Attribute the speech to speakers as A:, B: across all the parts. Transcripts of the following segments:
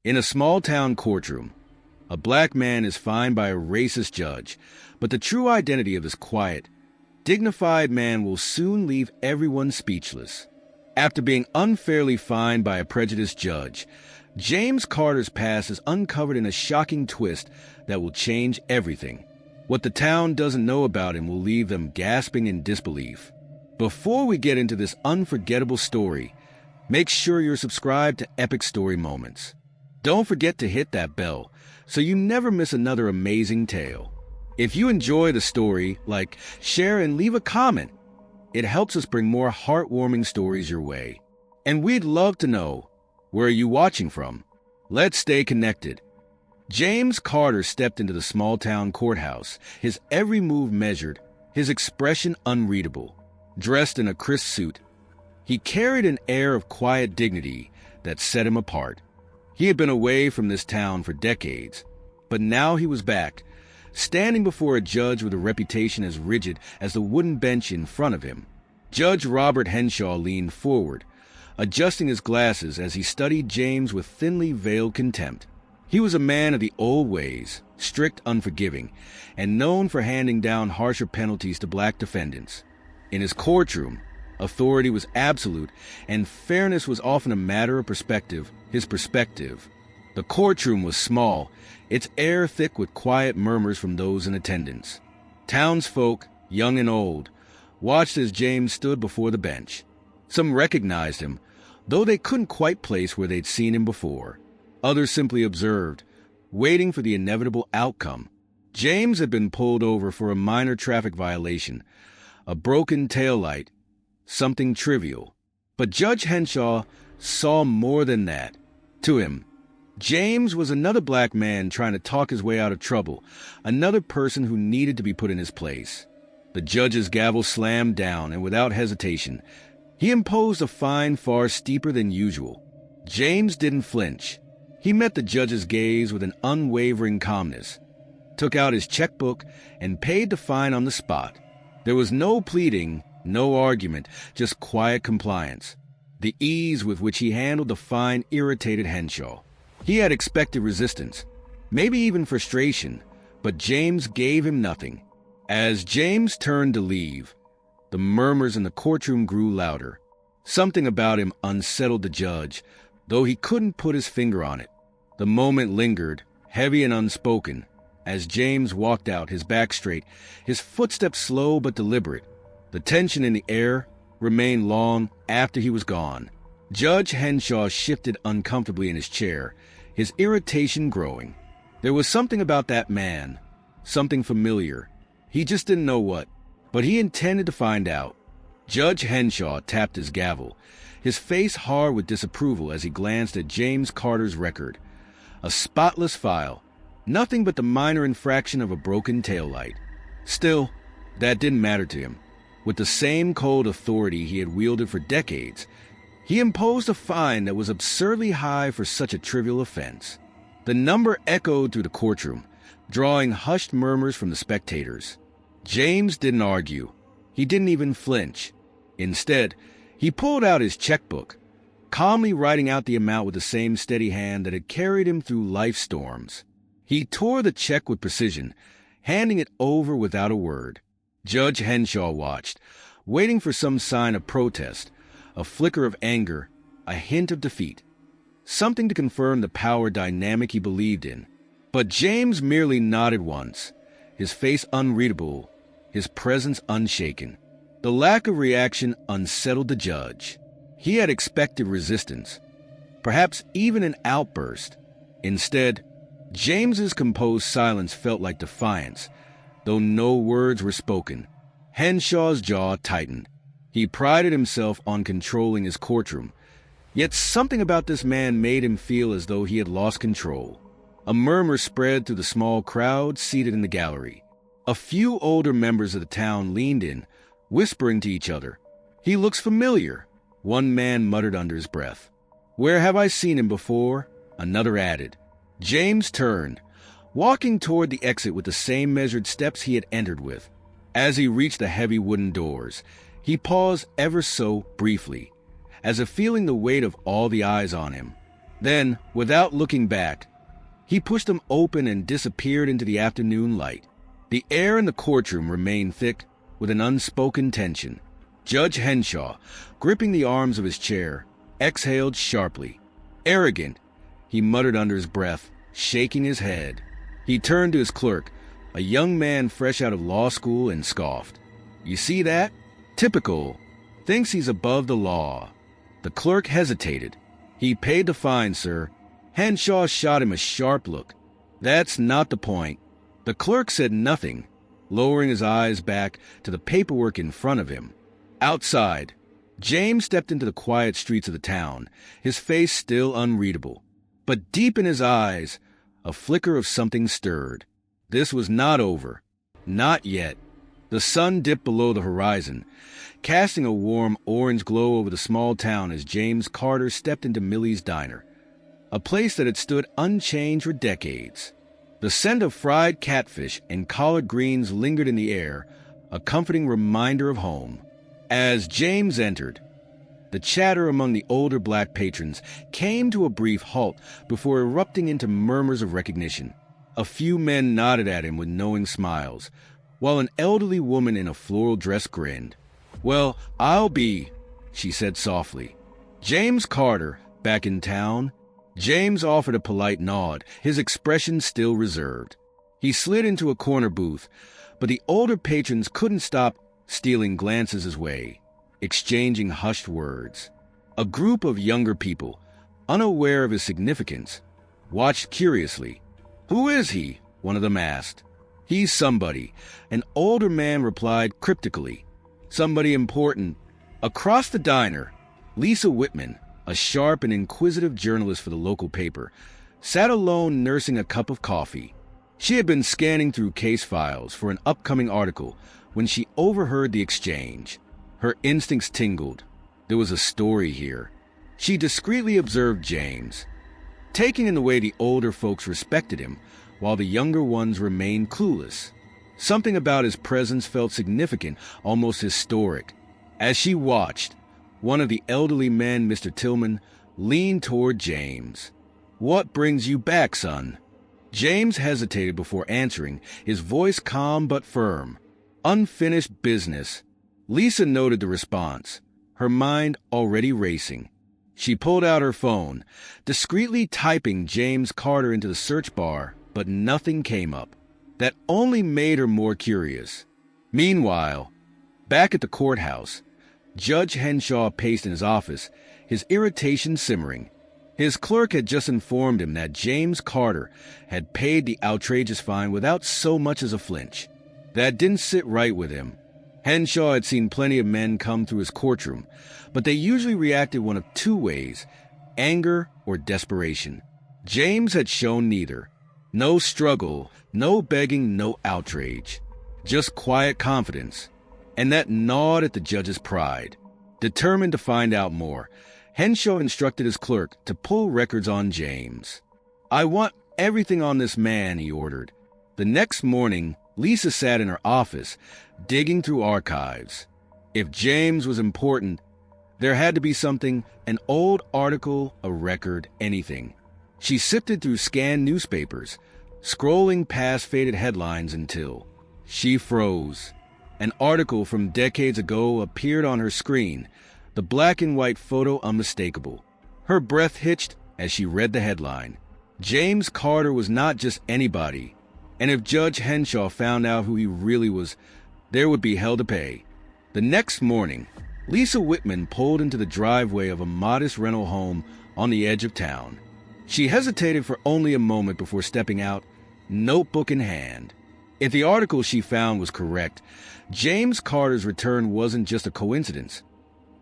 A: In a small-town courtroom, a black man is fined by a racist judge, but the true identity of this quiet, dignified man will soon leave everyone speechless. After being unfairly fined by a prejudiced judge, James Carter's past is uncovered in a shocking twist that will change everything. What the town doesn't know about him will leave them gasping in disbelief. Before we get into this unforgettable story, make sure you're subscribed to Epic Story Moments. Don't forget to hit that bell so you never miss another amazing tale. If you enjoy the story, like, share, and leave a comment. It helps us bring more heartwarming stories your way. And we'd love to know, where are you watching from? Let's stay connected. James Carter stepped into the small-town courthouse, his every move measured, his expression unreadable. Dressed in a crisp suit, he carried an air of quiet dignity that set him apart. He had been away from this town for decades, but now he was back, standing before a judge with a reputation as rigid as the wooden bench in front of him. Judge Robert Henshaw leaned forward, adjusting his glasses as he studied James with thinly veiled contempt. He was a man of the old ways, strict, unforgiving, and known for handing down harsher penalties to black defendants. In his courtroom, authority was absolute, and fairness was often a matter of perspective, his perspective. The courtroom was small, its air thick with quiet murmurs from those in attendance. Townsfolk, young and old, watched as James stood before the bench. Some recognized him, though they couldn't quite place where they'd seen him before. Others simply observed, waiting for the inevitable outcome. James had been pulled over for a minor traffic violation, a broken taillight, something trivial. But Judge Henshaw saw more than that. To him, James was another black man trying to talk his way out of trouble, another person who needed to be put in his place. The judge's gavel slammed down, and without hesitation, he imposed a fine far steeper than usual. James didn't flinch. He met the judge's gaze with an unwavering calmness, took out his checkbook, and paid the fine on the spot. There was no pleading, no argument, just quiet compliance. The ease with which he handled the fine irritated Henshaw. He had expected resistance, maybe even frustration, but James gave him nothing. As James turned to leave, the murmurs in the courtroom grew louder. Something about him unsettled the judge, though he couldn't put his finger on it. The moment lingered, heavy and unspoken, as James walked out, his back straight, his footsteps slow but deliberate. The tension in the air remained long after he was gone. Judge Henshaw shifted uncomfortably in his chair, his irritation growing. There was something about that man, something familiar. He just didn't know what, but he intended to find out. Judge Henshaw tapped his gavel, his face hard with disapproval as he glanced at James Carter's record. A spotless file, nothing but the minor infraction of a broken taillight. Still, that didn't matter to him. With the same cold authority he had wielded for decades, he imposed a fine that was absurdly high for such a trivial offense. The number echoed through the courtroom, drawing hushed murmurs from the spectators. James didn't argue. He didn't even flinch. Instead, he pulled out his checkbook, calmly writing out the amount with the same steady hand that had carried him through life's storms. He tore the check with precision, handing it over without a word. Judge Henshaw watched, waiting for some sign of protest, a flicker of anger, a hint of defeat, something to confirm the power dynamic he believed in. But James merely nodded once, his face unreadable, his presence unshaken. The lack of reaction unsettled the judge. He had expected resistance, perhaps even an outburst. Instead, James's composed silence felt like defiance, though no words were spoken. Henshaw's jaw tightened. He prided himself on controlling his courtroom, yet something about this man made him feel as though he had lost control. A murmur spread through the small crowd seated in the gallery. A few older members of the town leaned in, whispering to each other. "He looks familiar," one man muttered under his breath. "Where have I seen him before?" another added. James turned, walking toward the exit with the same measured steps he had entered with. As he reached the heavy wooden doors, he paused ever so briefly, as if feeling the weight of all the eyes on him. Then, without looking back, he pushed them open and disappeared into the afternoon light. The air in the courtroom remained thick with an unspoken tension. Judge Henshaw, gripping the arms of his chair, exhaled sharply. Arrogant, he muttered under his breath, shaking his head. He turned to his clerk, a young man fresh out of law school, and scoffed. "You see that? Typical. Thinks he's above the law." The clerk hesitated. "He paid the fine, sir." Henshaw shot him a sharp look. "That's not the point." The clerk said nothing, lowering his eyes back to the paperwork in front of him. Outside, James stepped into the quiet streets of the town, his face still unreadable. But deep in his eyes, a flicker of something stirred. This was not over. Not yet. The sun dipped below the horizon, casting a warm orange glow over the small town as James Carter stepped into Millie's Diner, a place that had stood unchanged for decades. The scent of fried catfish and collard greens lingered in the air, a comforting reminder of home. As James entered, the chatter among the older black patrons came to a brief halt before erupting into murmurs of recognition. A few men nodded at him with knowing smiles, while an elderly woman in a floral dress grinned. "Well, I'll be," she said softly. "James Carter, back in town?" James offered a polite nod, his expression still reserved. He slid into a corner booth, but the older patrons couldn't stop stealing glances his way, exchanging hushed words. A group of younger people, unaware of his significance, watched curiously. "Who is he?" one of them asked. "He's somebody," an older man replied cryptically. "Somebody important." Across the diner, Lisa Whitman, a sharp and inquisitive journalist for the local paper, sat alone nursing a cup of coffee. She had been scanning through case files for an upcoming article when she overheard the exchange. Her instincts tingled. There was a story here. She discreetly observed James, taking in the way the older folks respected him, while the younger ones remained clueless. Something about his presence felt significant, almost historic. As she watched, one of the elderly men, Mr. Tillman, leaned toward James. "What brings you back, son?" James hesitated before answering, his voice calm but firm. "Unfinished business." Lisa noted the response, her mind already racing. She pulled out her phone, discreetly typing James Carter into the search bar, but nothing came up. That only made her more curious. Meanwhile, back at the courthouse, Judge Henshaw paced in his office, his irritation simmering. His clerk had just informed him that James Carter had paid the outrageous fine without so much as a flinch. That didn't sit right with him. Henshaw had seen plenty of men come through his courtroom, but they usually reacted one of two ways: anger or desperation. James had shown neither. No struggle, no begging, no outrage. Just quiet confidence. And that gnawed at the judge's pride. Determined to find out more, Henshaw instructed his clerk to pull records on James. "I want everything on this man," he ordered. The next morning, Lisa sat in her office, digging through archives. If James was important, there had to be something, an old article, a record, anything. She sifted through scanned newspapers, scrolling past faded headlines until she froze. An article from decades ago appeared on her screen, the black and white photo unmistakable. Her breath hitched as she read the headline. James Carter was not just anybody, and if Judge Henshaw found out who he really was, there would be hell to pay. The next morning, Lisa Whitman pulled into the driveway of a modest rental home on the edge of town. She hesitated for only a moment before stepping out, notebook in hand. If the article she found was correct, James Carter's return wasn't just a coincidence.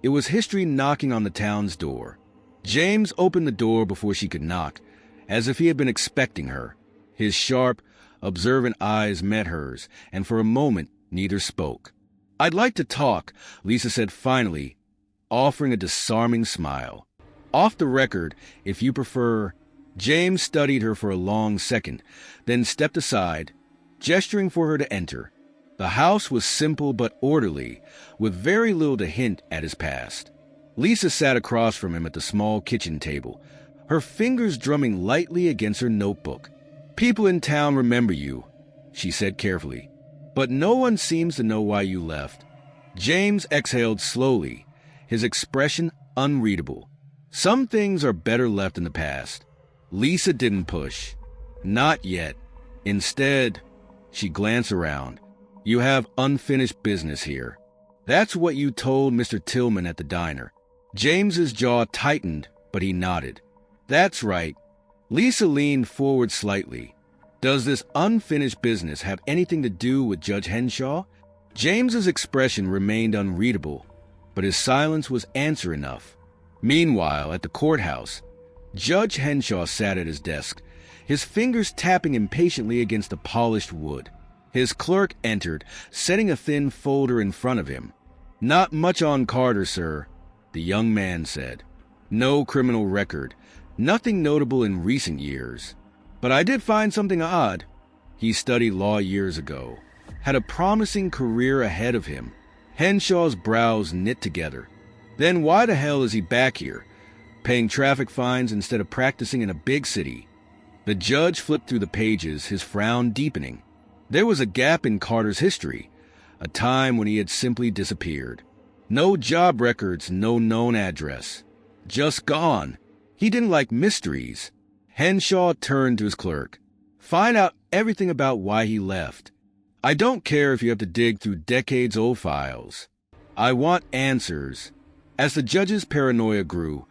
A: It was history knocking on the town's door. James opened the door before she could knock, as if he had been expecting her. His sharp, observant eyes met hers, and for a moment, neither spoke. "I'd like to talk," Lisa said finally, offering a disarming smile. "Off the record, if you prefer." James studied her for a long second, then stepped aside, gesturing for her to enter. The house was simple but orderly, with very little to hint at his past. Lisa sat across from him at the small kitchen table, her fingers drumming lightly against her notebook. "People in town remember you," she said carefully, "but no one seems to know why you left." James exhaled slowly, his expression unreadable. Some things are better left in the past. Lisa didn't push. Not yet. Instead, she glanced around. "You have unfinished business here." "That's what you told Mr. Tillman at the diner." James's jaw tightened, but he nodded. "That's right." Lisa leaned forward slightly. "Does this unfinished business have anything to do with Judge Henshaw?" James's expression remained unreadable, but his silence was answer enough. Meanwhile, at the courthouse, Judge Henshaw sat at his desk, his fingers tapping impatiently against the polished wood. His clerk entered, setting a thin folder in front of him. "Not much on Carter, sir," the young man said. "No criminal record. Nothing notable in recent years. But I did find something odd. He studied law years ago, had a promising career ahead of him." Henshaw's brows knit together. "Then why the hell is he back here, paying traffic fines instead of practicing in a big city?" The judge flipped through the pages, his frown deepening. There was a gap in Carter's history, a time when he had simply disappeared. No job records, no known address. Just gone. He didn't like mysteries. Henshaw turned to his clerk. "Find out everything about why he left. I don't care if you have to dig through decades-old files. I want answers." As the judge's paranoia grew,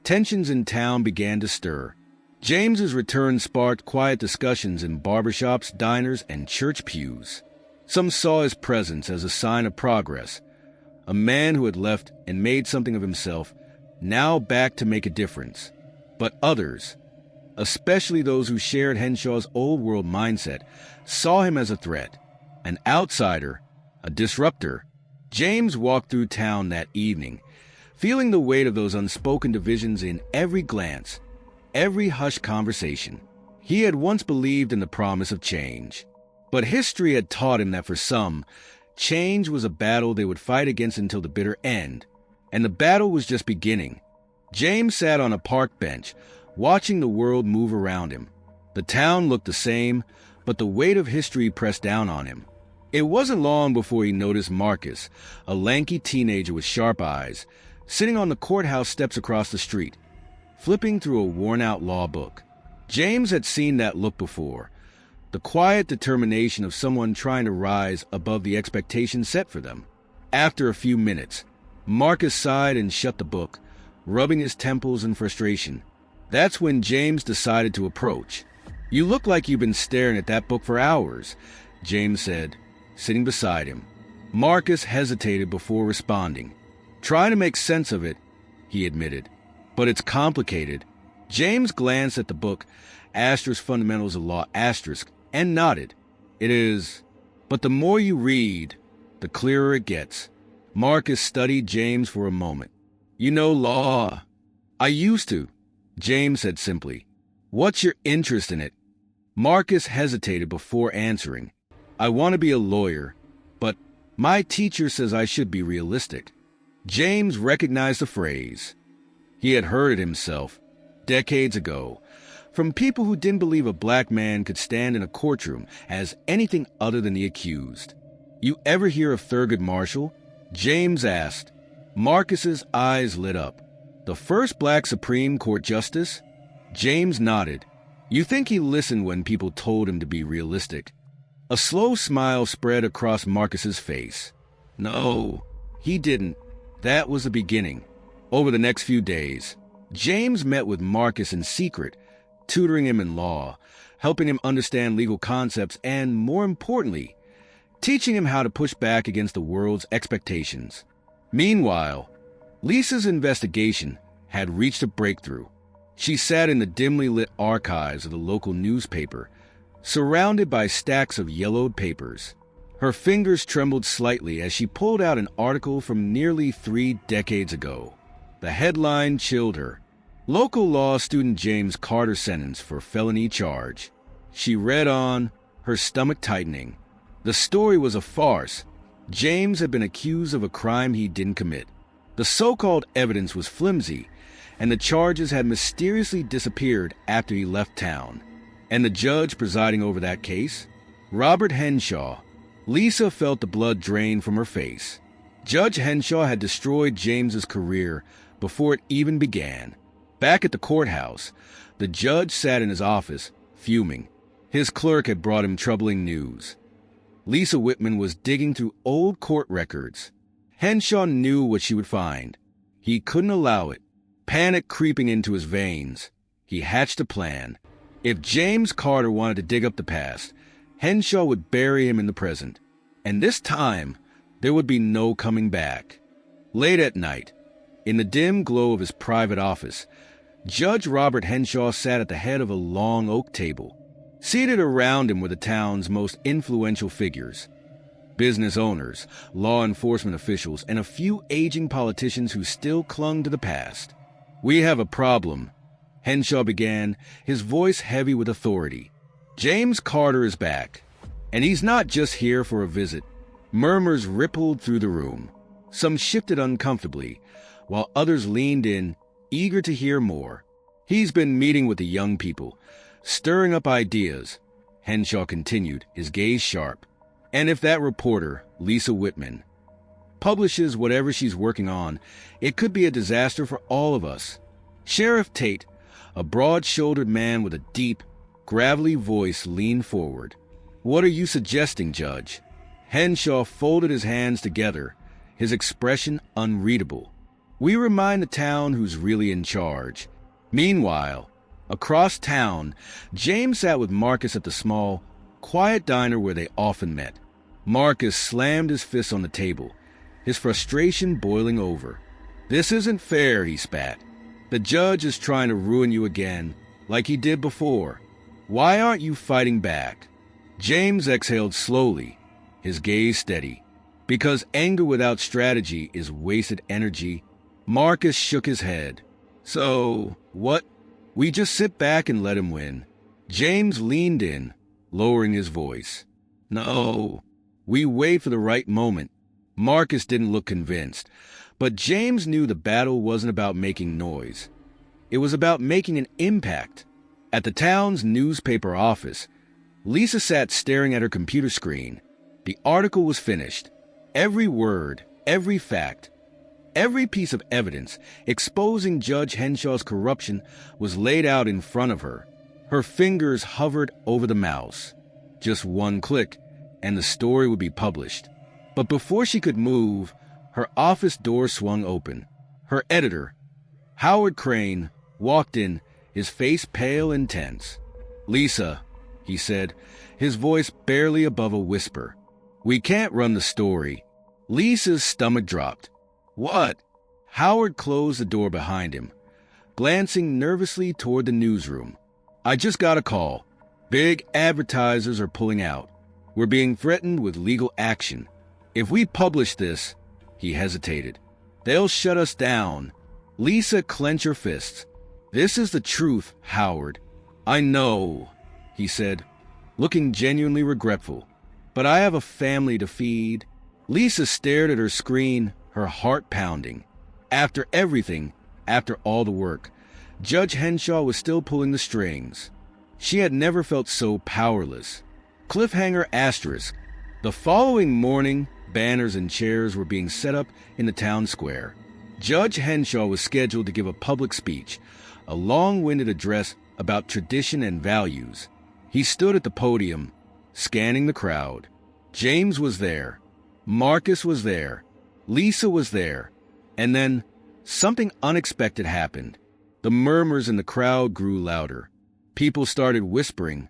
A: tensions in town began to stir. James's return sparked quiet discussions in barbershops, diners, and church pews. Some saw his presence as a sign of progress, a man who had left and made something of himself, now back to make a difference. But others, especially those who shared Henshaw's old-world mindset, saw him as a threat, an outsider, a disruptor. James walked through town that evening, feeling the weight of those unspoken divisions in every glance, every hushed conversation. He had once believed in the promise of change, but history had taught him that for some, change was a battle they would fight against until the bitter end, and the battle was just beginning. James sat on a park bench, watching the world move around him. The town looked the same, but the weight of history pressed down on him. It wasn't long before he noticed Marcus, a lanky teenager with sharp eyes, sitting on the courthouse steps across the street, flipping through a worn-out law book. James had seen that look before, the quiet determination of someone trying to rise above the expectations set for them. After a few minutes, Marcus sighed and shut the book, rubbing his temples in frustration. That's when James decided to approach. "You look like you've been staring at that book for hours," James said, sitting beside him. Marcus hesitated before responding. "Trying to make sense of it," he admitted. "But it's complicated." James glanced at the book, Asterisk Fundamentals of Law, Asterisk, and nodded. "It is. But the more you read, the clearer it gets." Marcus studied James for a moment. "You know law." "I used to," James said simply. "What's your interest in it?" Marcus hesitated before answering. "I want to be a lawyer, but my teacher says I should be realistic." James recognized the phrase. He had heard it himself, decades ago, from people who didn't believe a black man could stand in a courtroom as anything other than the accused. "You ever hear of Thurgood Marshall?" James asked. Marcus's eyes lit up. "The first black Supreme Court justice?" James nodded. "You think he listened when people told him to be realistic?" A slow smile spread across Marcus's face. "No, he didn't. That was the beginning." Over the next few days, James met with Marcus in secret, tutoring him in law, helping him understand legal concepts, and, more importantly, teaching him how to push back against the world's expectations. Meanwhile, Lisa's investigation had reached a breakthrough. She sat in the dimly lit archives of the local newspaper, surrounded by stacks of yellowed papers. Her fingers trembled slightly as she pulled out an article from nearly 3 decades ago. The headline chilled her. Local law student James Carter sentenced for felony charge. She read on, her stomach tightening. The story was a farce. James had been accused of a crime he didn't commit. The so-called evidence was flimsy, and the charges had mysteriously disappeared after he left town. And the judge presiding over that case? Robert Henshaw. Lisa felt the blood drain from her face. Judge Henshaw had destroyed James's career before it even began. Back at the courthouse, the judge sat in his office, fuming. His clerk had brought him troubling news. Lisa Whitman was digging through old court records. Henshaw knew what she would find. He couldn't allow it. Panic creeping into his veins. He hatched a plan. If James Carter wanted to dig up the past, Henshaw would bury him in the present. And this time, there would be no coming back. Late at night, in the dim glow of his private office, Judge Robert Henshaw sat at the head of a long oak table. Seated around him were the town's most influential figures. Business owners, law enforcement officials, and a few aging politicians who still clung to the past. "We have a problem," Henshaw began, his voice heavy with authority. "James Carter is back, and he's not just here for a visit." Murmurs rippled through the room. Some shifted uncomfortably, while others leaned in, eager to hear more. "He's been meeting with the young people, stirring up ideas," Henshaw continued, his gaze sharp. "And if that reporter, Lisa Whitman, publishes whatever she's working on, it could be a disaster for all of us." Sheriff Tate, a broad-shouldered man with a deep, gravelly voice, leaned forward. "What are you suggesting, Judge?" Henshaw folded his hands together, his expression unreadable. "We remind the town who's really in charge." Meanwhile, across town, James sat with Marcus at the small, quiet diner where they often met. Marcus slammed his fist on the table, his frustration boiling over. "This isn't fair," he spat. "The judge is trying to ruin you again, like he did before. Why aren't you fighting back?" James exhaled slowly, his gaze steady. "Because anger without strategy is wasted energy." Marcus shook his head. "So, what? We just sit back and let him win?" James leaned in, lowering his voice. "No, we wait for the right moment." Marcus didn't look convinced, but James knew the battle wasn't about making noise. It was about making an impact. At the town's newspaper office, Lisa sat staring at her computer screen. The article was finished. Every word, every fact, every piece of evidence exposing Judge Henshaw's corruption was laid out in front of her. Her fingers hovered over the mouse. Just one click, and the story would be published. But before she could move, her office door swung open. Her editor, Howard Crane, walked in, his face pale and tense. "Lisa," he said, his voice barely above a whisper, "we can't run the story." Lisa's stomach dropped. "What?" Howard closed the door behind him, glancing nervously toward the newsroom. "I just got a call. Big advertisers are pulling out. We're being threatened with legal action. If we publish this," he hesitated, "they'll shut us down." Lisa clenched her fists. "This is the truth, Howard." "I know," he said, looking genuinely regretful. "But I have a family to feed." Lisa stared at her screen, her heart pounding. After everything, after all the work, Judge Henshaw was still pulling the strings. She had never felt so powerless. Cliffhanger asterisk. The following morning, banners and chairs were being set up in the town square. Judge Henshaw was scheduled to give a public speech, a long-winded address about tradition and values. He stood at the podium, scanning the crowd. James was there. Marcus was there. Lisa was there. And then, something unexpected happened. The murmurs in the crowd grew louder. People started whispering,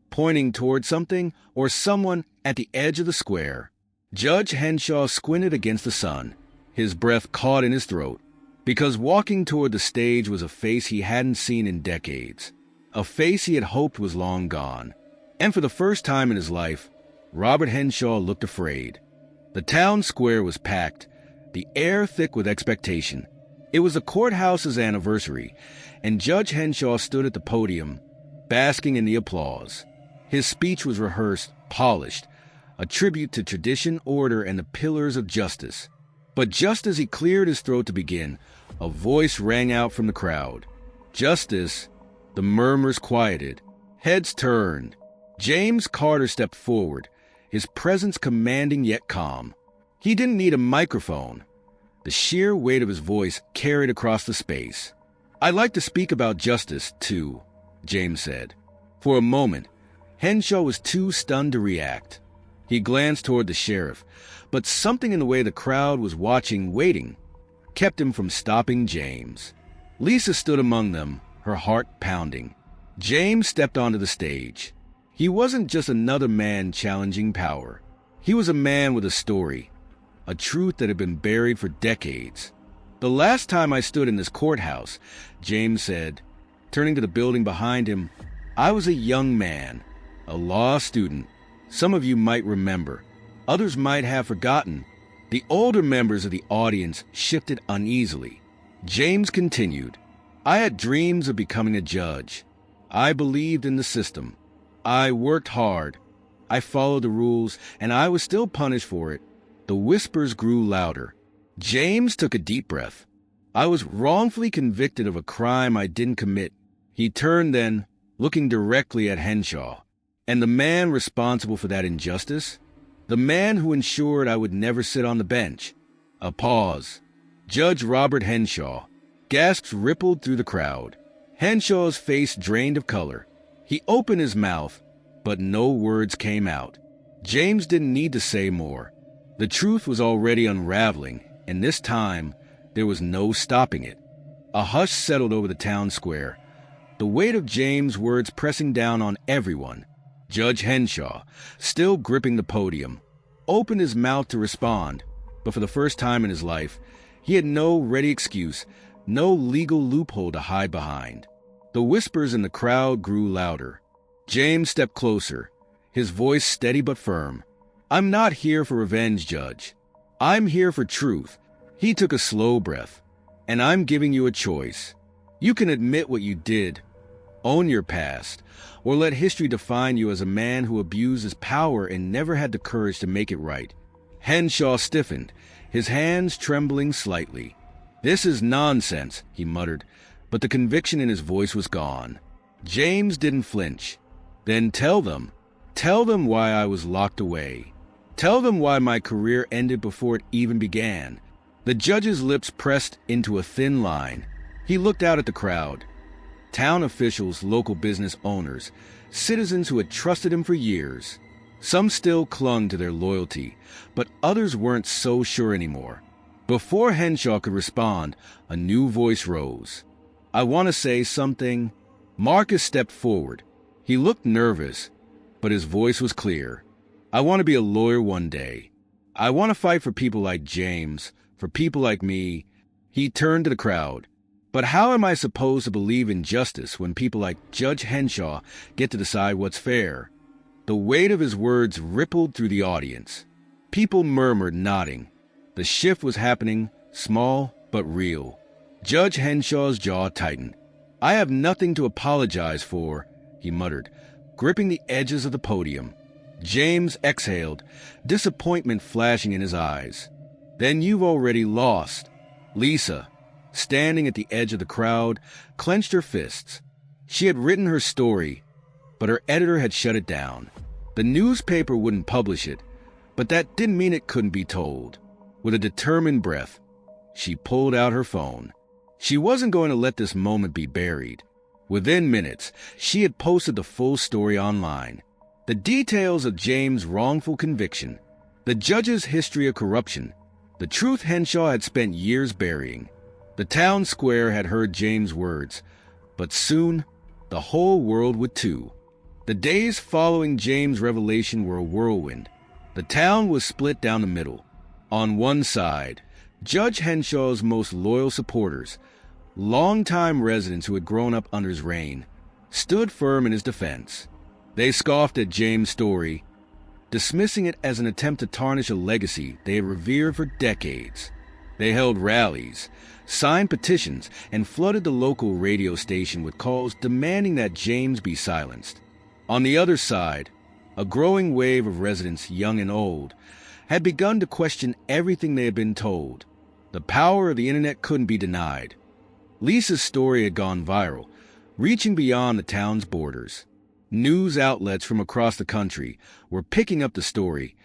A: pointing toward something or someone at the edge of the square. Judge Henshaw squinted against the sun, his breath caught in his throat, because walking toward the stage was a face he hadn't seen in decades, a face he had hoped was long gone. And for the first time in his life, Robert Henshaw looked afraid. The town square was packed, the air thick with expectation. It was the courthouse's anniversary, and Judge Henshaw stood at the podium, basking in the applause. His speech was rehearsed, polished, a tribute to tradition, order, and the pillars of justice. But just as he cleared his throat to begin, A voice rang out from the crowd. "Justice." The murmurs quieted. Heads turned. James Carter stepped forward, his presence commanding yet calm. He didn't need a microphone. The sheer weight of his voice carried across the space. "I'd like to speak about justice, too," James said. For a moment, Henshaw was too stunned to react. He glanced toward the sheriff, but something in the way the crowd was watching, waiting, kept him from stopping James. Lisa stood among them, her heart pounding. James stepped onto the stage. He wasn't just another man challenging power. He was a man with a story, a truth that had been buried for decades. "The last time I stood in this courthouse," James said, turning to the building behind him, "I was a young man, a law student. Some of you might remember. Others might have forgotten." The older members of the audience shifted uneasily. James continued, "I had dreams of becoming a judge. I believed in the system. I worked hard. I followed the rules, and I was still punished for it." The whispers grew louder. James took a deep breath. "I was wrongfully convicted of a crime I didn't commit." He turned then, looking directly at Henshaw. "And the man responsible for that injustice? The man who ensured I would never sit on the bench." A pause. Judge Robert Henshaw. Gasps rippled through the crowd. Henshaw's face drained of color. He opened his mouth, but no words came out. James didn't need to say more. The truth was already unraveling, and this time there was no stopping it. A hush settled over the town square, the weight of James' words pressing down on everyone. Judge Henshaw, still gripping the podium, opened his mouth to respond, but for the first time in his life, he had no ready excuse, no legal loophole to hide behind. The whispers in the crowd grew louder. James stepped closer, his voice steady but firm. "I'm not here for revenge, Judge. I'm here for truth." He took a slow breath. "And I'm giving you a choice. You can admit what you did, own your past, or let history define you as a man who abused his power and never had the courage to make it right." Henshaw stiffened, his hands trembling slightly. "This is nonsense," he muttered, but the conviction in his voice was gone. James didn't flinch. "Then tell them why I was locked away. Tell them why my career ended before it even began." The judge's lips pressed into a thin line. He looked out at the crowd. Town officials, local business owners, citizens who had trusted him for years. Some still clung to their loyalty, but others weren't so sure anymore. Before Henshaw could respond, a new voice rose. "I want to say something." Marcus stepped forward. He looked nervous, but his voice was clear. "I want to be a lawyer one day. I want to fight for people like James, for people like me." He turned to the crowd. "But how am I supposed to believe in justice when people like Judge Henshaw get to decide what's fair?" The weight of his words rippled through the audience. People murmured, nodding. The shift was happening, small but real. Judge Henshaw's jaw tightened. "I have nothing to apologize for," he muttered, gripping the edges of the podium. James exhaled, disappointment flashing in his eyes. "Then you've already lost." Lisa, standing at the edge of the crowd, clenched her fists. She had written her story, but her editor had shut it down. The newspaper wouldn't publish it, but that didn't mean it couldn't be told. With a determined breath, she pulled out her phone. She wasn't going to let this moment be buried. Within minutes, she had posted the full story online. The details of James' wrongful conviction, the judge's history of corruption, the truth Henshaw had spent years burying. The town square had heard James' words, but soon the whole world would too. The days following James' revelation were a whirlwind. The town was split down the middle. On one side, Judge Henshaw's most loyal supporters, longtime residents who had grown up under his reign, stood firm in his defense. They scoffed at James' story, dismissing it as an attempt to tarnish a legacy they had revered for decades. They held rallies, signed petitions, and flooded the local radio station with calls demanding that James be silenced. On the other side, a growing wave of residents, young and old, had begun to question everything they had been told. The power of the internet couldn't be denied. Lisa's story had gone viral, reaching beyond the town's borders. News outlets from across the country were picking up the story,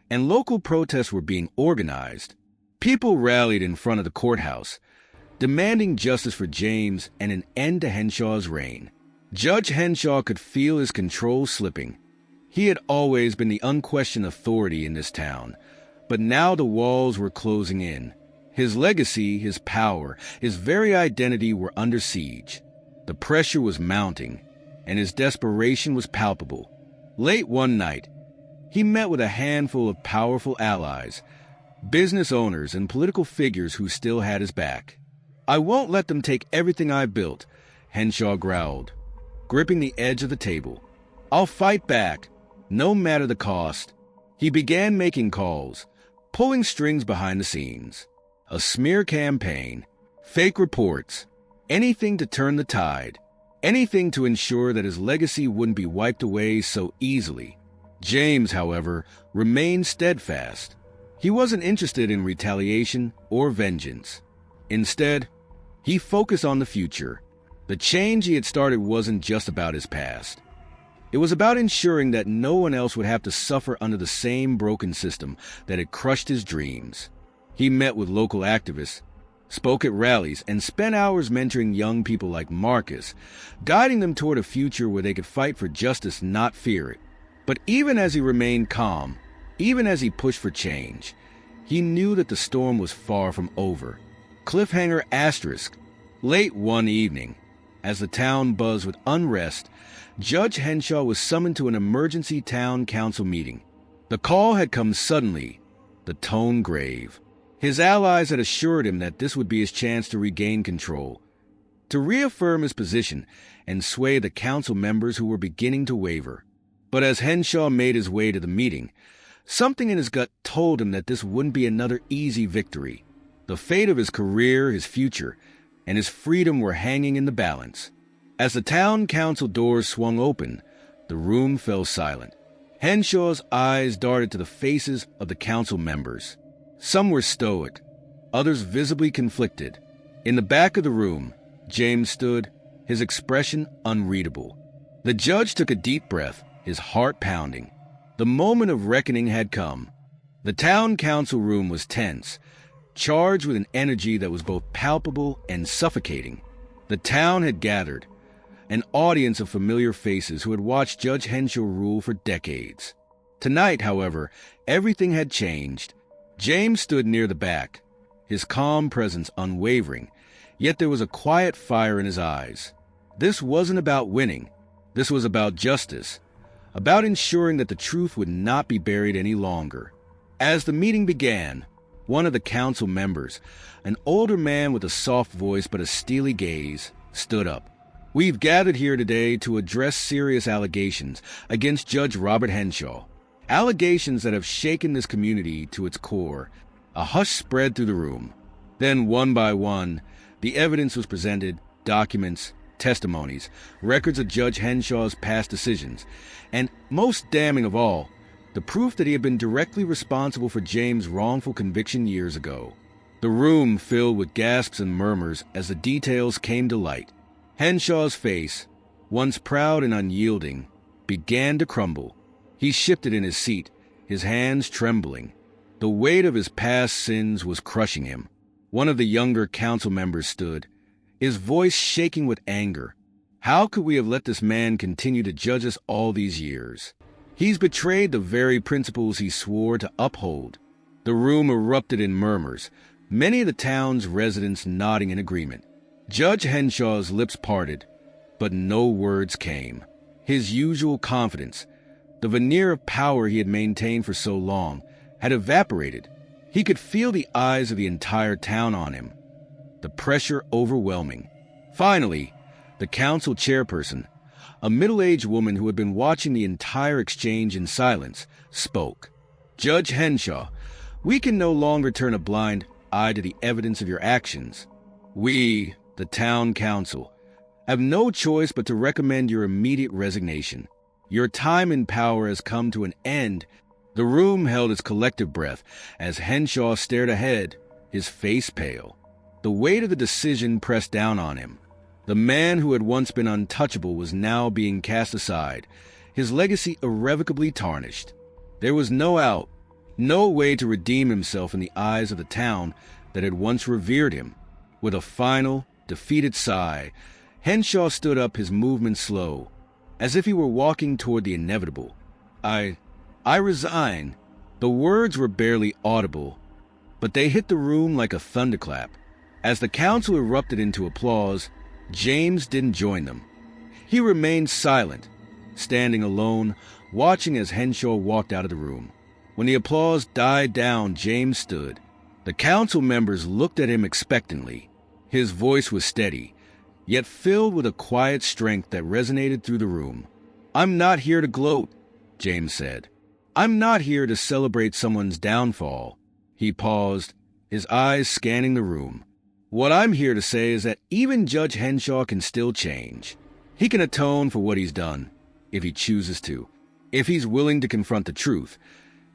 A: and local protests were being organized. People rallied in front of the courthouse, demanding justice for James and an end to Henshaw's reign. Judge Henshaw could feel his control slipping. He had always been the unquestioned authority in this town, but now the walls were closing in. His legacy, his power, his very identity were under siege. The pressure was mounting, and his desperation was palpable. Late one night, he met with a handful of powerful allies, business owners and political figures who still had his back. "I won't let them take everything I built," Henshaw growled, gripping the edge of the table. "I'll fight back, no matter the cost." He began making calls, pulling strings behind the scenes. A smear campaign, fake reports, anything to turn the tide, anything to ensure that his legacy wouldn't be wiped away so easily. James, however, remained steadfast. He wasn't interested in retaliation or vengeance. Instead, he focused on the future. The change he had started wasn't just about his past. It was about ensuring that no one else would have to suffer under the same broken system that had crushed his dreams. He met with local activists, spoke at rallies, and spent hours mentoring young people like Marcus, guiding them toward a future where they could fight for justice, not fear it. But even as he remained calm, even as he pushed for change, he knew that the storm was far from over. Cliffhanger asterisk. Late one evening, as the town buzzed with unrest, Judge Henshaw was summoned to an emergency town council meeting. The call had come suddenly, the tone grave. His allies had assured him that this would be his chance to regain control, to reaffirm his position and sway the council members who were beginning to waver. But as Henshaw made his way to the meeting, something in his gut told him that this wouldn't be another easy victory. The fate of his career, his future, and his freedom were hanging in the balance. As the town council doors swung open, the room fell silent. Henshaw's eyes darted to the faces of the council members. Some were stoic, others visibly conflicted. In the back of the room, James stood, his expression unreadable. The judge took a deep breath, his heart pounding. The moment of reckoning had come. The town council room was tense, charged with an energy that was both palpable and suffocating. The town had gathered, an audience of familiar faces who had watched Judge Henshaw rule for decades. Tonight, however, everything had changed. James stood near the back, his calm presence unwavering, yet there was a quiet fire in his eyes. This wasn't about winning. This was about justice, about ensuring that the truth would not be buried any longer. As the meeting began, one of the council members, an older man with a soft voice but a steely gaze, stood up. "We've gathered here today to address serious allegations against Judge Robert Henshaw. Allegations that have shaken this community to its core." A hush spread through the room. Then, one by one, the evidence was presented, documents, testimonies, records of Judge Henshaw's past decisions, and, most damning of all, the proof that he had been directly responsible for James' wrongful conviction years ago. The room filled with gasps and murmurs as the details came to light. Henshaw's face, once proud and unyielding, began to crumble. He shifted in his seat, his hands trembling. The weight of his past sins was crushing him. One of the younger council members stood, his voice shaking with anger. "How could we have let this man continue to judge us all these years? He's betrayed the very principles he swore to uphold." The room erupted in murmurs, many of the town's residents nodding in agreement. Judge Henshaw's lips parted, but no words came. His usual confidence, the veneer of power he had maintained for so long, had evaporated. He could feel the eyes of the entire town on him, the pressure overwhelming. Finally, the council chairperson, a middle-aged woman who had been watching the entire exchange in silence, spoke. "Judge Henshaw, we can no longer turn a blind eye to the evidence of your actions. We, the town council, have no choice but to recommend your immediate resignation. Your time in power has come to an end." The room held its collective breath as Henshaw stared ahead, his face pale. The weight of the decision pressed down on him. The man who had once been untouchable was now being cast aside, his legacy irrevocably tarnished. There was no out, no way to redeem himself in the eyes of the town that had once revered him. With a final, defeated sigh, Henshaw stood up, his movement slow, as if he were walking toward the inevitable. I resign." The words were barely audible, but they hit the room like a thunderclap. As the council erupted into applause, James didn't join them. He remained silent, standing alone, watching as Henshaw walked out of the room. When the applause died down, James stood. The council members looked at him expectantly. His voice was steady, yet filled with a quiet strength that resonated through the room. "I'm not here to gloat," James said. "I'm not here to celebrate someone's downfall." He paused, his eyes scanning the room. "What I'm here to say is that even Judge Henshaw can still change. He can atone for what he's done, if he chooses to, if he's willing to confront the truth,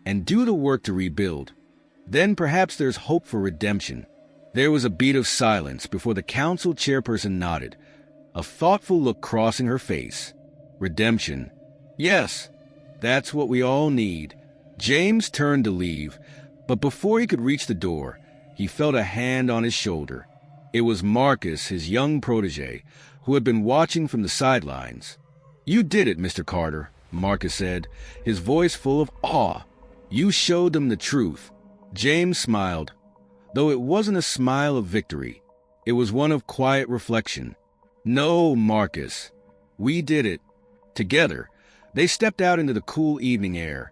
A: and do the work to rebuild. Then perhaps there's hope for redemption." There was a beat of silence before the council chairperson nodded, a thoughtful look crossing her face. "Redemption. Yes, that's what we all need." James turned to leave, but before he could reach the door, he felt a hand on his shoulder. It was Marcus, his young protege, who had been watching from the sidelines. "You did it, Mr. Carter," Marcus said, his voice full of awe. "You showed them the truth." James smiled, though it wasn't a smile of victory. It was one of quiet reflection. "No, Marcus, we did it. Together." They stepped out into the cool evening air,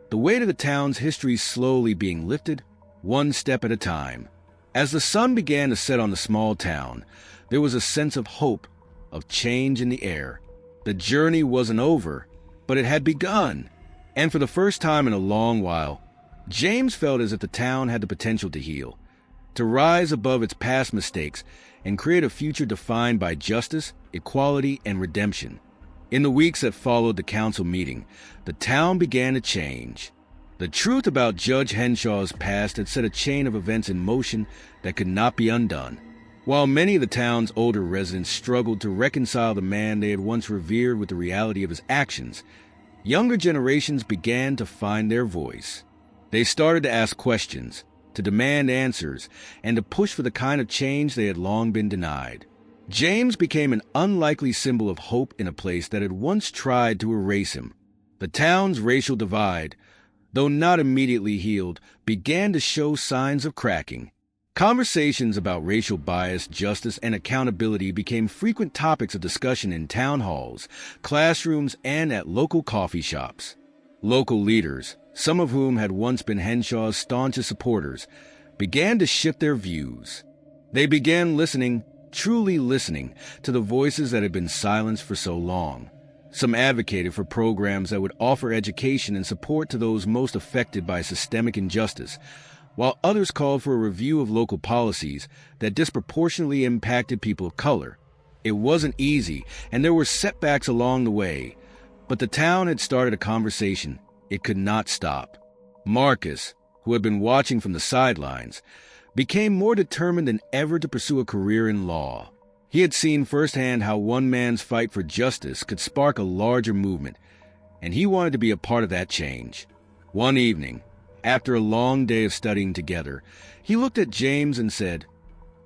A: the weight of the town's history slowly being lifted, one step at a time. As the sun began to set on the small town, there was a sense of hope, of change in the air. The journey wasn't over, but it had begun. And for the first time in a long while, James felt as if the town had the potential to heal, to rise above its past mistakes and create a future defined by justice, equality, and redemption. In the weeks that followed the council meeting, the town began to change. The truth about Judge Henshaw's past had set a chain of events in motion that could not be undone. While many of the town's older residents struggled to reconcile the man they had once revered with the reality of his actions, younger generations began to find their voice. They started to ask questions, to demand answers, and to push for the kind of change they had long been denied. James became an unlikely symbol of hope in a place that had once tried to erase him. The town's racial divide, though not immediately healed, began to show signs of cracking. Conversations about racial bias, justice, and accountability became frequent topics of discussion in town halls, classrooms, and at local coffee shops. Local leaders, some of whom had once been Henshaw's staunchest supporters, began to shift their views. They began listening, truly listening, to the voices that had been silenced for so long. Some advocated for programs that would offer education and support to those most affected by systemic injustice, while others called for a review of local policies that disproportionately impacted people of color. It wasn't easy, and there were setbacks along the way, but the town had started a conversation. It could not stop. Marcus, who had been watching from the sidelines, became more determined than ever to pursue a career in law. He had seen firsthand how one man's fight for justice could spark a larger movement, and he wanted to be a part of that change. One evening, after a long day of studying together, he looked at James and said,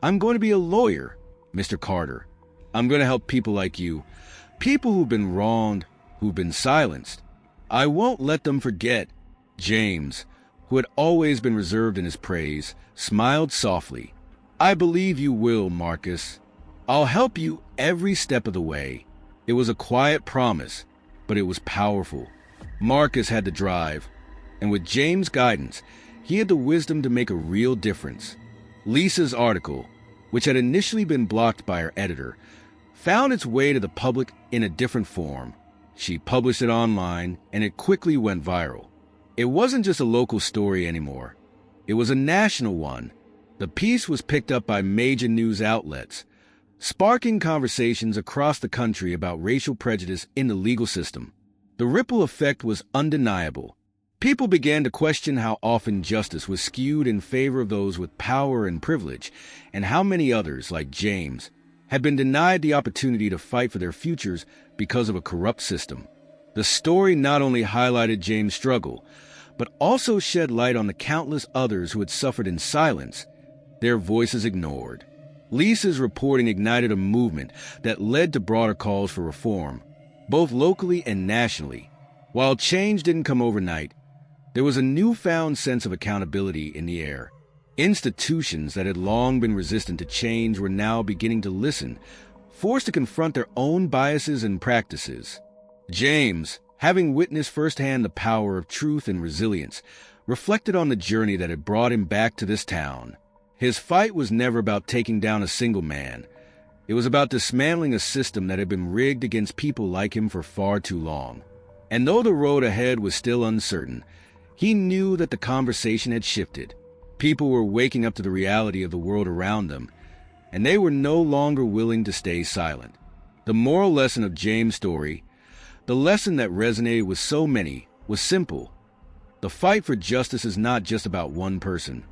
A: "I'm going to be a lawyer, Mr. Carter. I'm going to help people like you, people who've been wronged, who've been silenced. I won't let them forget." James, who had always been reserved in his praise, smiled softly. "I believe you will, Marcus. I'll help you every step of the way." It was a quiet promise, but it was powerful. Marcus had the drive, and with James' guidance, he had the wisdom to make a real difference. Lisa's article, which had initially been blocked by her editor, found its way to the public in a different form. She published it online, and it quickly went viral. It wasn't just a local story anymore. It was a national one. The piece was picked up by major news outlets, sparking conversations across the country about racial prejudice in the legal system. The ripple effect was undeniable. People began to question how often justice was skewed in favor of those with power and privilege, and how many others, like James, had been denied the opportunity to fight for their futures because of a corrupt system. The story not only highlighted James' struggle, but also shed light on the countless others who had suffered in silence, their voices ignored. Lisa's reporting ignited a movement that led to broader calls for reform, both locally and nationally. While change didn't come overnight, there was a newfound sense of accountability in the air. Institutions that had long been resistant to change were now beginning to listen, forced to confront their own biases and practices. James, having witnessed firsthand the power of truth and resilience, reflected on the journey that had brought him back to this town. His fight was never about taking down a single man. It was about dismantling a system that had been rigged against people like him for far too long. And though the road ahead was still uncertain, he knew that the conversation had shifted. People were waking up to the reality of the world around them, and they were no longer willing to stay silent. The moral lesson of James' story, the lesson that resonated with so many, was simple. The fight for justice is not just about one person.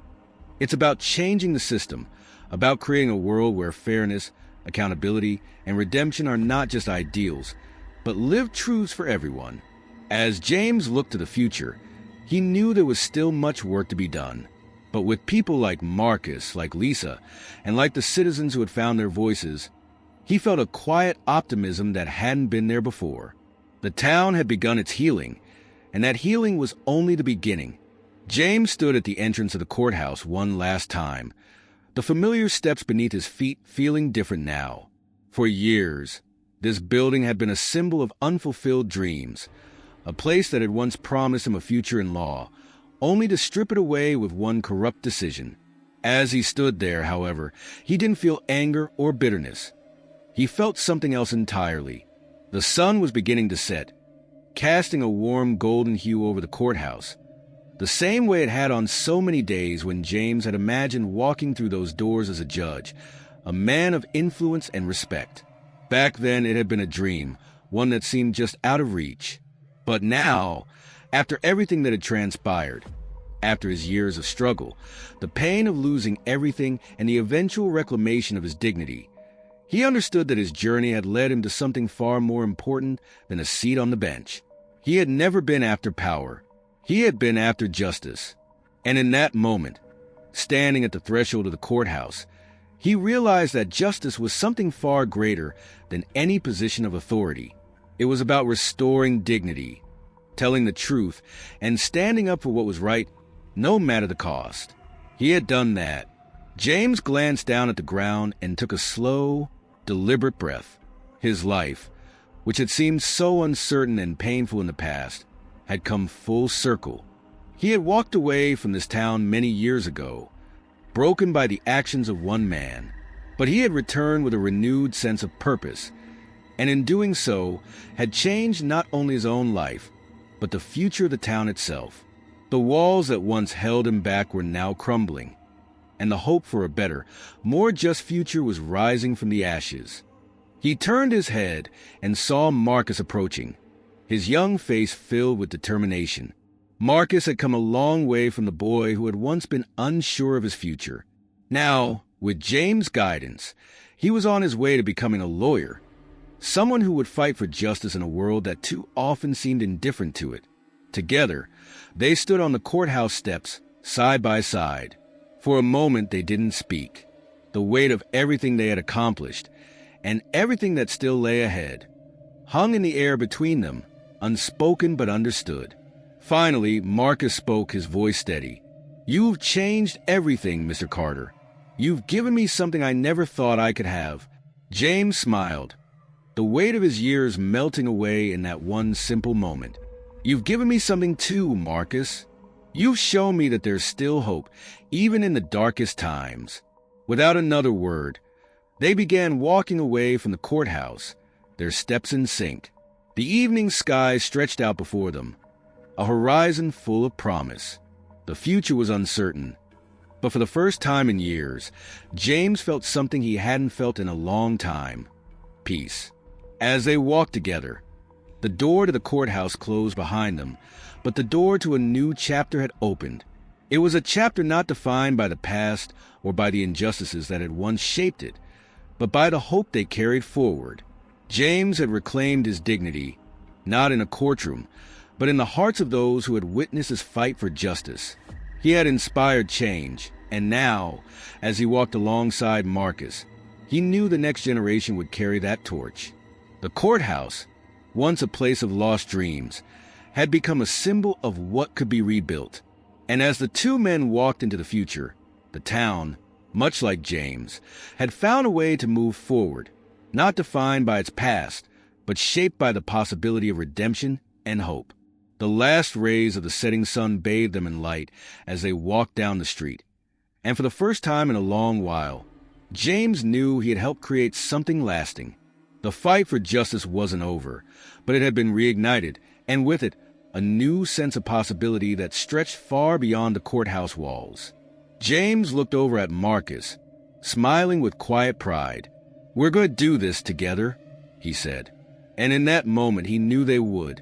A: It's about changing the system, about creating a world where fairness, accountability, and redemption are not just ideals, but lived truths for everyone. As James looked to the future, he knew there was still much work to be done. But with people like Marcus, like Lisa, and like the citizens who had found their voices, he felt a quiet optimism that hadn't been there before. The town had begun its healing, and that healing was only the beginning. James stood at the entrance of the courthouse one last time, the familiar steps beneath his feet feeling different now. For years, this building had been a symbol of unfulfilled dreams, a place that had once promised him a future in law, only to strip it away with one corrupt decision. As he stood there, however, he didn't feel anger or bitterness. He felt something else entirely. The sun was beginning to set, casting a warm golden hue over the courthouse, the same way it had on so many days when James had imagined walking through those doors as a judge, a man of influence and respect. Back then it had been a dream, one that seemed just out of reach. But now, after everything that had transpired, after his years of struggle, the pain of losing everything and the eventual reclamation of his dignity, he understood that his journey had led him to something far more important than a seat on the bench. He had never been after power. He had been after justice. And in that moment, standing at the threshold of the courthouse, he realized that justice was something far greater than any position of authority. It was about restoring dignity, telling the truth, and standing up for what was right, no matter the cost. He had done that. James glanced down at the ground and took a slow, deliberate breath. His life, which had seemed so uncertain and painful in the past, had come full circle. He had walked away from this town many years ago, broken by the actions of one man, but he had returned with a renewed sense of purpose, and in doing so, had changed not only his own life, but the future of the town itself. The walls that once held him back were now crumbling, and the hope for a better, more just future was rising from the ashes. He turned his head and saw Marcus approaching, his young face filled with determination. Marcus had come a long way from the boy who had once been unsure of his future. Now, with James' guidance, he was on his way to becoming a lawyer, someone who would fight for justice in a world that too often seemed indifferent to it. Together, they stood on the courthouse steps, side by side. For a moment, they didn't speak. The weight of everything they had accomplished, and everything that still lay ahead, hung in the air between them, unspoken but understood. Finally, Marcus spoke, his voice steady. "You've changed everything, Mr. Carter. You've given me something I never thought I could have." James smiled, the weight of his years melting away in that one simple moment. "You've given me something too, Marcus. You've shown me that there's still hope, even in the darkest times." Without another word, they began walking away from the courthouse, their steps in sync. The evening sky stretched out before them, a horizon full of promise. The future was uncertain, but for the first time in years, James felt something he hadn't felt in a long time: peace. As they walked together, The door to the courthouse closed behind them, but the door to a new chapter had opened. It was a chapter not defined by the past or by the injustices that had once shaped it, but by the hope they carried forward. James had reclaimed his dignity, not in a courtroom, but in the hearts of those who had witnessed his fight for justice. He had inspired change, and now, as he walked alongside Marcus, he knew the next generation would carry that torch. The courthouse, once a place of lost dreams, had become a symbol of what could be rebuilt. And as the two men walked into the future, the town, much like James, had found a way to move forward, not defined by its past, but shaped by the possibility of redemption and hope. The last rays of the setting sun bathed them in light as they walked down the street. And for the first time in a long while, James knew he had helped create something lasting. The fight for justice wasn't over, but it had been reignited, and with it, a new sense of possibility that stretched far beyond the courthouse walls. James looked over at Marcus, smiling with quiet pride. "We're going to do this together," he said. And in that moment, he knew they would.